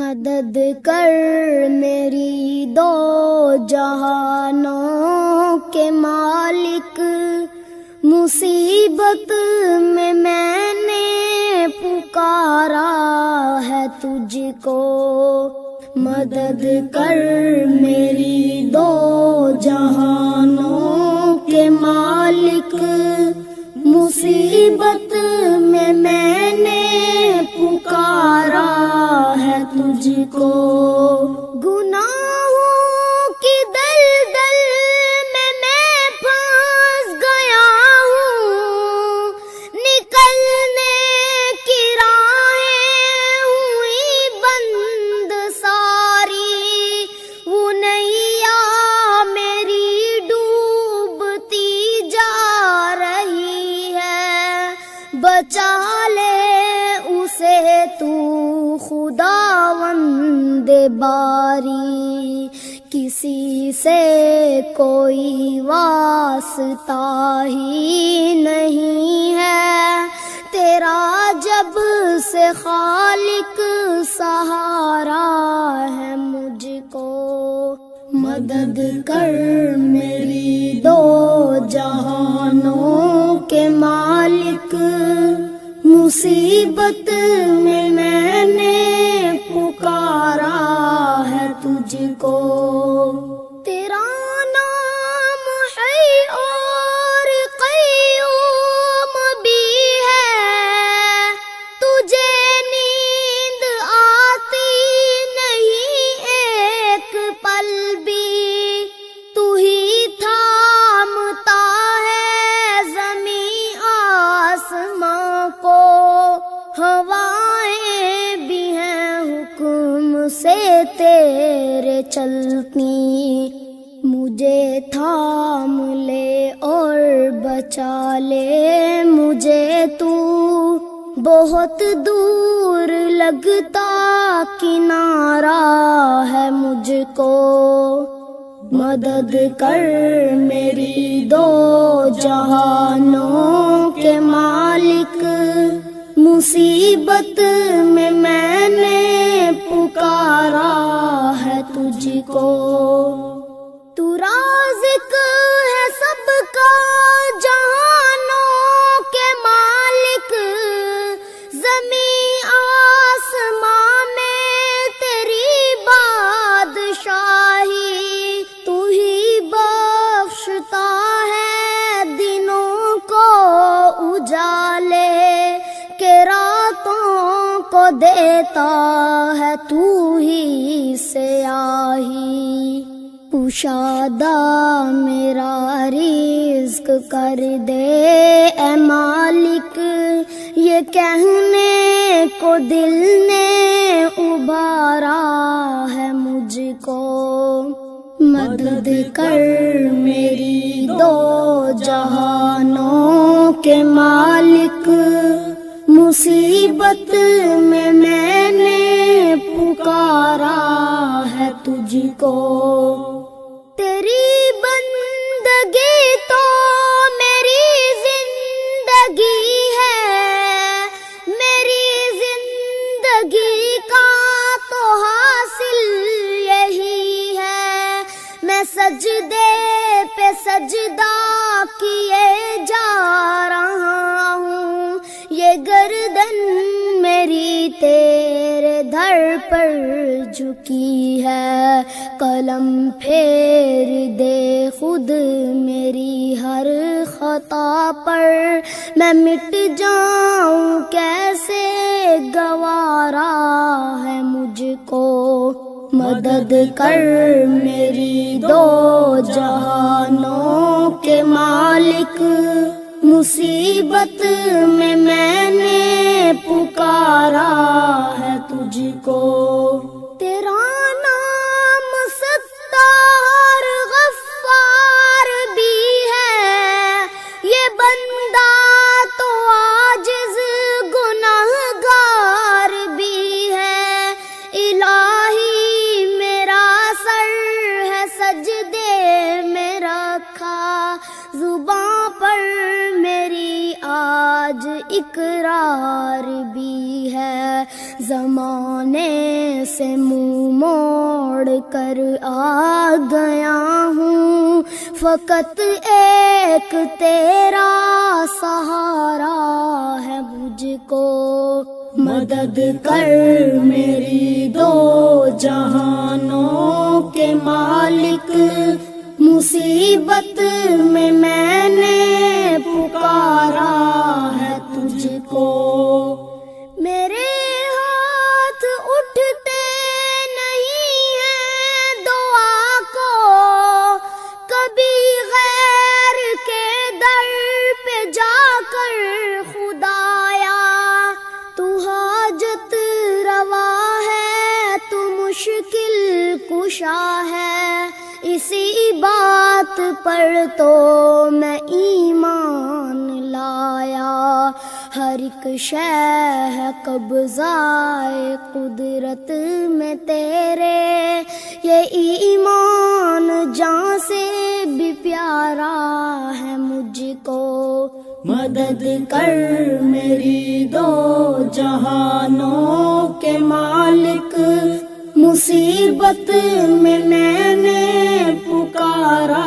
مدد کر میری دو جہانوں کے مالک، مصیبت میں نے پکارا ہے تجھ کو۔ مدد کر میری دو جہانوں کے مالک، مصیبت میں نے پکارا ہے تجھ کو۔ گناہوں کی دلدل میں پھنس گیا ہوں، نکلنے کی راہیں ہوئی بند ساری، وہ نیا میری ڈوبتی جا رہی ہے، بچا لے اسے تو خداوند باری۔ کسی سے کوئی واسطہ ہی نہیں ہے تیرا، جب سے خالق سہارا ہے مجھ کو۔ مدد کر میری دو جہانوں کے مالک، مصیبت میں نے پکارا ہے تجھ کو۔ تیرا نام حی اور قیوم بھی ہے، تجھے نیند آتی نہیں ایک پل بھی، تو ہی تھامتا ہے زمین آسماں کو، ہوائیں بھی ہیں حکم سے تیرے چلتی، مجھے تھام لے اور بچا لے مجھے تو، بہت دور لگتا کنارہ ہے مجھ کو۔ مدد کر میری دو جہانوں کے مالک، مصیبت میں نے پکارا ہے تجھ کو۔ تو رازق ہے سب کا جہانوں کے مالک، زمین آسماں میں تیری بادشاہی، تو ہی بخشتا ہے دنوں کو اجالے، کہ راتوں کو دیتا ہے تو ہی سیاہی۔ کشادہ میرا رزق کر دے اے مالک، یہ کہنے کو دل نے ابھارا ہے مجھ کو۔ مدد کر میری دو جہانوں کے مالک، مصیبت میں نے پکارا ہے تجھ کو۔ تیری بندگی تو میری زندگی ہے، میری زندگی کا تو حاصل یہی ہے، میں سجدے پہ سجدہ کیے جا رہا ہوں، یہ گردن میری تیرے در پر جھکی ہے، قلم پھیر دے خود میری ہر خطا پر، میں مٹ جاؤں کیسے گوارا ہے مجھ کو۔ مدد کر میری دو جہانوں کے مالک، مصیبت میں نے پکارا ہے تجھ کو۔ تیرا نام ستار غفار بھی ہے، یہ بندہ تو عاجز گنہگار بھی ہے، الہی میرا سر ہے سجدے میں رکھا، زباں پر میری آج اقرار بھی ہے، زمانے سے منہ موڑ کر آ گیا ہوں، فقط ایک تیرا سہارا ہے مجھ کو، مدد کر میری دو جہانوں کے مالک، مصیبت میں نے پکارا ہے تجھ کو، میرے ہاتھ اٹھتے نہیں ہیں دعا کو، کبھی غیر کے در پہ جا کر خدایا، تو حاجت روا ہے، تو مشکل کشا ہے، اسی بات پر تو میں ایمان لایا، ہر ایک شے ہے قبضۂ قدرت میں تیرے، یہ ایمان جان سے بھی پیارا ہے مجھ کو، مدد کر میری دو جہانوں کے مالک، مصیبت میں نے پکارا